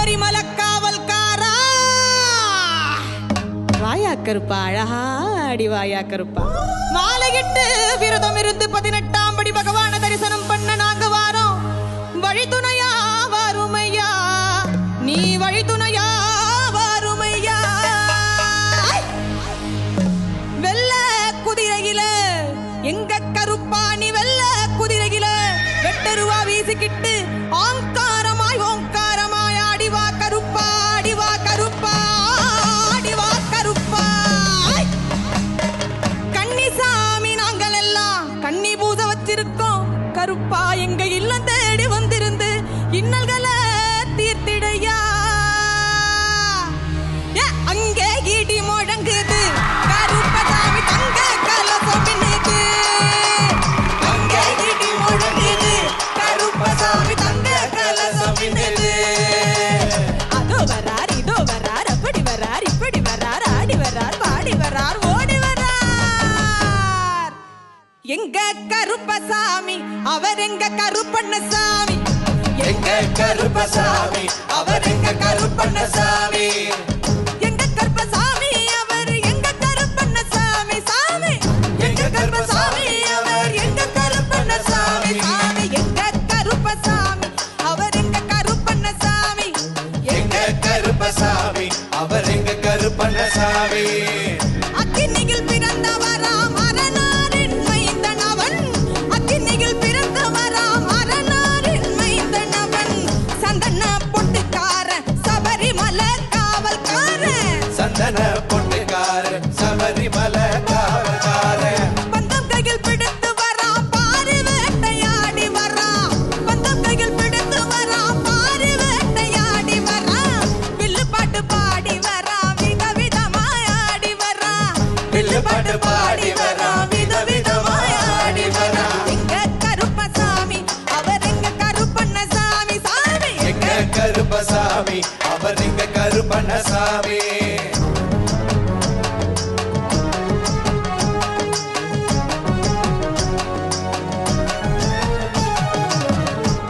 சபரிமலை காவல்காரா வாயா கருப்பா, அழகா அடி வாயா கருப்பா. மாலையிட்டு விரதம் இருந்து 18ஆம் படி பகவான தரிசனம் பண்ண நாங்க வாரோம். வழித்துணையா வாருமையா, நீ வழித்துணையா வாருமையா. வெள்ள குதிரையில எங்க கருப்பா, நீ வெள்ள குதிரையில வெட்டருவா வீசிக்கிட்டு ஆங்காரமாய் ஓங்காரமாய் அடிவா கருப்பா, அடிவா கருப்பா, அடிவா கருப்பா. கன்னிசாமி நாங்கள் எல்லாம் கன்னி பூச வச்சிருக்கோம் கருப்பா. எங்க இல்லம் தேடி வந்திருந்து இன்னல்களை தீர்த்திடையா. அங்கே இடி முழங்குது கருப்பசாமி தங்க கலசம் மின்னுது. அங்கே இடி முழங்குது கருப்பசாமி தங்க கலசம் மின்னுது. அதோ வரார் இதோ வரார், அப்படி வரார் இப்படி வரார், ஆடி வரார் பாடி வரார் ஓடி வரார். எங்க கருப்பசாமி அவர் எங்க கருப்பண்ணசாமி, எங்க கருப்பசாமி அவர் எங்க கருப்பண்ணசாமி. எங்க கருப்பசாமி அவர் எங்க கருப்பண்ணசாமி சாமி. எங்க கருப்பசாமி அவர் எங்க கருப்பண்ணசாமி சாமி எங்க கருப்பசாமி அவர் எங்க கருப்பண்ணசாமி. எங்க கருப்பசாமி அவர் எங்க கருப்பண்ணசாமி. அக்கினியில் பிறந்தவராம் அரணாரின் மைந்தன் அவன், அக்கினியில் பிறந்தவராம் அரணாரின் மைந்தன் அவன். சந்தன பொட்டுக்காரன் சபரிமலை காவல்காரன், சந்தன பொட்டுக்காரன் சபரிமலை காவல்காரன். பந்தம் கையில் பிடித்து வரான் பாரி வேட்டையாடி வரான், பந்தம் கையில் பிடித்து வரான் பாரி வேட்டையாடி வரான். வில்லு பாட்டு பாடி வரான் விதவிதமாய் ஆடி வரான், வில்லு பாட்டு பாடி வரான் விதவிதமாய் ஆடி வரான். எங்க கருப்பசாமி அவர் எங்க கருப்பண்ணசாமி சாமி. எங்க கருப்பசாமி அவர் எங்க கருப்பண்ணசாமி.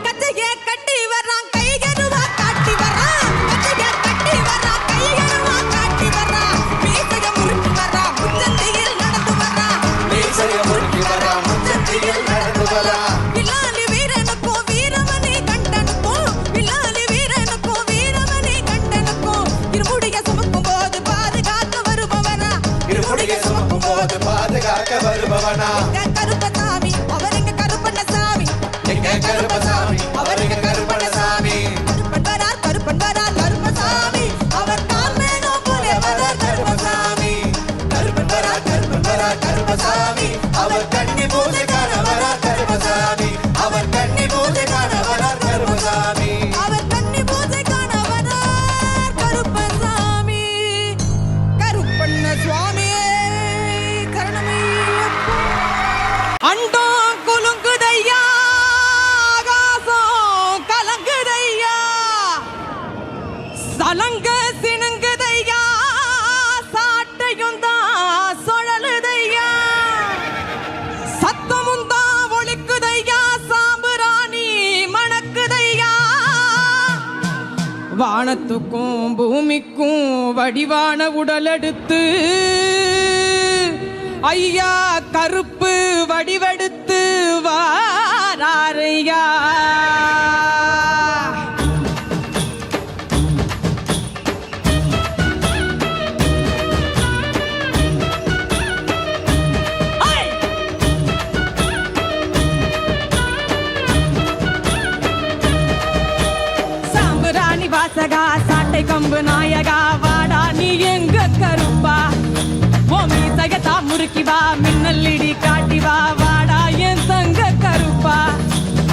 கச்சைய கட்டி வரான் கைகருவா காட்டி வரான், கச்சைய கட்டி வரான் கைகருவா காட்டி வரான். மீசைய முறுக்கி வரான் முச்சந்தியில் நடந்து வரான், மீசைய முறுக்கி வரான் முச்சந்தியில் நடந்து வரான். வில்லாலி வீரனுக்கும் வீரமணி கண்டனுக்கும், வில்லாலி வீரனுக்கும் வீரமணி கண்டனுக்கும். இருமுடிய சுமக்கும் போது பாதுகாக்க வருபவனா, இருமுடிய சுமக்கும் போது பாதுகாக்க வருபவனா. எங்க கருப்பசாமி அவர் எங்க கருப்பண்ணசாமி. எங்க கருப்பசாமி அவர் எங்க கருப்பண்ணசாமி. கருப்பன் வரார் கருப்பன் வரார் கருப்பசாமி, அவர் கார்மேகோ போலே வரார் கருப்பசாமி. கருப்பன் வரார் கருப்பன் வரார் கருப்பசாமி. அவர் கன்னி பூஜைக்கார வரார் கருப்பசாமி. அவர் கன்னி பூஜைக்கார வரார் கருப்பசாமி. அவர் கன்னி பூஜை காண வரார் கருப்பசாமி. கருப்பண்ண சுவாமியே கருணமையப்பா. அண்டம் குலுங்குதையா, ஆகாசம் கலங்குதையா, சலங்க சினுங்குதையா, சாட்டையும் தான் சுழலுதையா, சத்தமும் தான் ஒலிக்குதையா, சாம்புராணி மணக்குதையா. வானத்துக்கும் பூமிக்கும் வடிவான உடலெடுத்து ஐயா கருப்பு வடிவெடுத்து வாராரையா. சாம்புராணி வாசகா சாட்டை கம்பு நாயகா வாடா நீ எங்க கருப்பா. மீசையத்தா முறுக்கி வா மின்னல் இடி காட்டி வா, வாடா என் தங்க கருப்பா.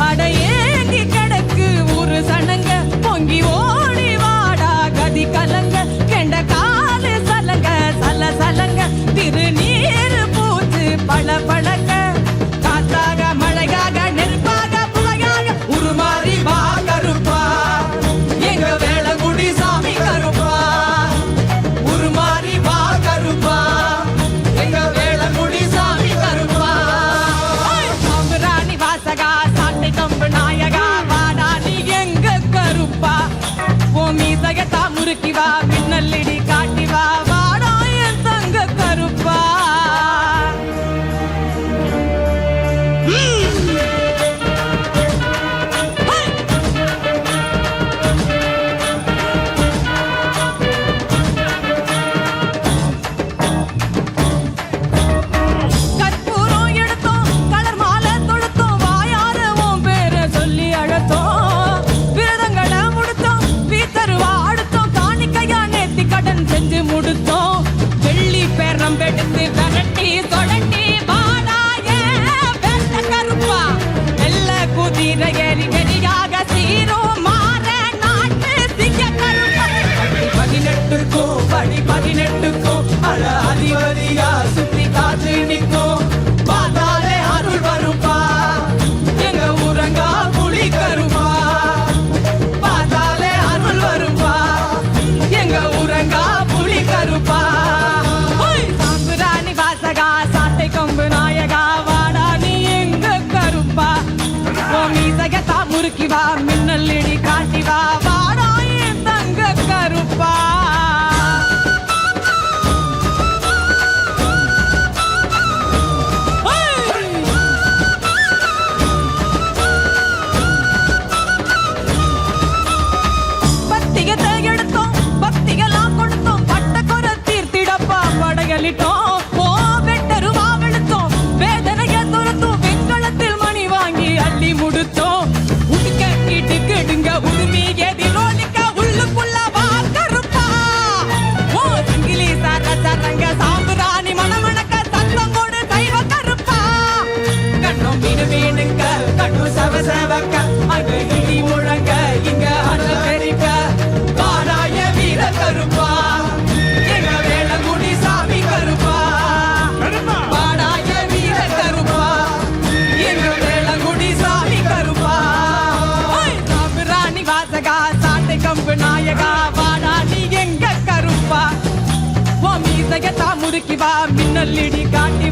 அடையேங்கி கிடக்கு ஒரு சனங்க பொங்கி ஓடி வாடா கதி கலங்க. கெண்ட காலு சலங்க சல சலங்க, திருநீர் பூச்சு பழ பழங்க. காத்தாக மழையாக நெருப்பாக புகையாக உருமாறி வா கருப்பா. எங்க வேளங்குடி சாமி கருப்பா, உருமாறி வா கருப்பா. எங்க வேளங்குடி சாமி கருப்பா. வா மின்னலிடி காட்டி வா வாடா என் தங்க கருப்பா கற்பூரம் எடுத்தோம் கலர் மாலை தொடுத்தோம் வாயார உன் பேரை சொல்லி அழைத்தோம் விரதங்களை முடித்தோம் வீத்தருவா அடுத்தோம் காணிக்கையா நேத்தி கடன் செஞ்சு முடித்தோம் வெள்ளி பேரம் எடுத்து விரட்டி தொடட்டி வாடா வெள்ள கருப்பா வெள்ள குதிரை ஏறி வெறியாக சீரும் மாற நாட்டு சிங்க கருப்பா படி 18க்கும் அழ அதிபதியா சுத்தி காத்து நிற்கும் பார்த்தாலே அருள் வருப்பா எங்க ஊரங்கா புலி கருப்பா பார்த்தாலே அருள் வருப்பா எங்க ஊரங்கா புலி கருப்பா சாம்புராணி வாசகா சாட்டை கொம்பு நாயகா வாடா நீ எங்க கருப்பா ஓ மீசகத்தா முறுக்கி வா மின்னல் இடி காட்டி வா வாடா என் தங்க கருப்பா பத்திகத்தை எடுத்தோம் பக்திகளாம் கொடுத்தோம் பட்டக்குறை தீர்த்திடப்பா படையலிட்டோம் ஓ வெட்டருவா வெளுத்தோம் வேதனைய துரத்தும் வெண்கலத்தில் மணி வாங்கி அள்ளி முடித்தோம் உடுக்க கீட்டு கெடுங்க உரிமை எதிரொலிக்க உள்ளுக்குள்ள வா கருப்பா ஓ சங்கிலி சரங்க சாம்புராணி மணமணக்க சத்தம் போடு கைவ கருப்பா கண்ணும் மீனு மீனுங்க கண்ணும் செவக்க அங்கு இடி முழங்க இங்க அண்ணல் தெரிக்க வாராய வீர கருப்பா எங்க வேளங்குடி சாமி கருப்பா வாடாய வீர கருப்பா எங்க வேளங்குடி சாமி கருப்பா சாம்புராணி வாசகா சாட்டை கம்பு நாயகா வாடா நீ எங்க கருப்பா ஓ மீசையத்தா முறுக்கி வா மின்னல் இடி காட்டி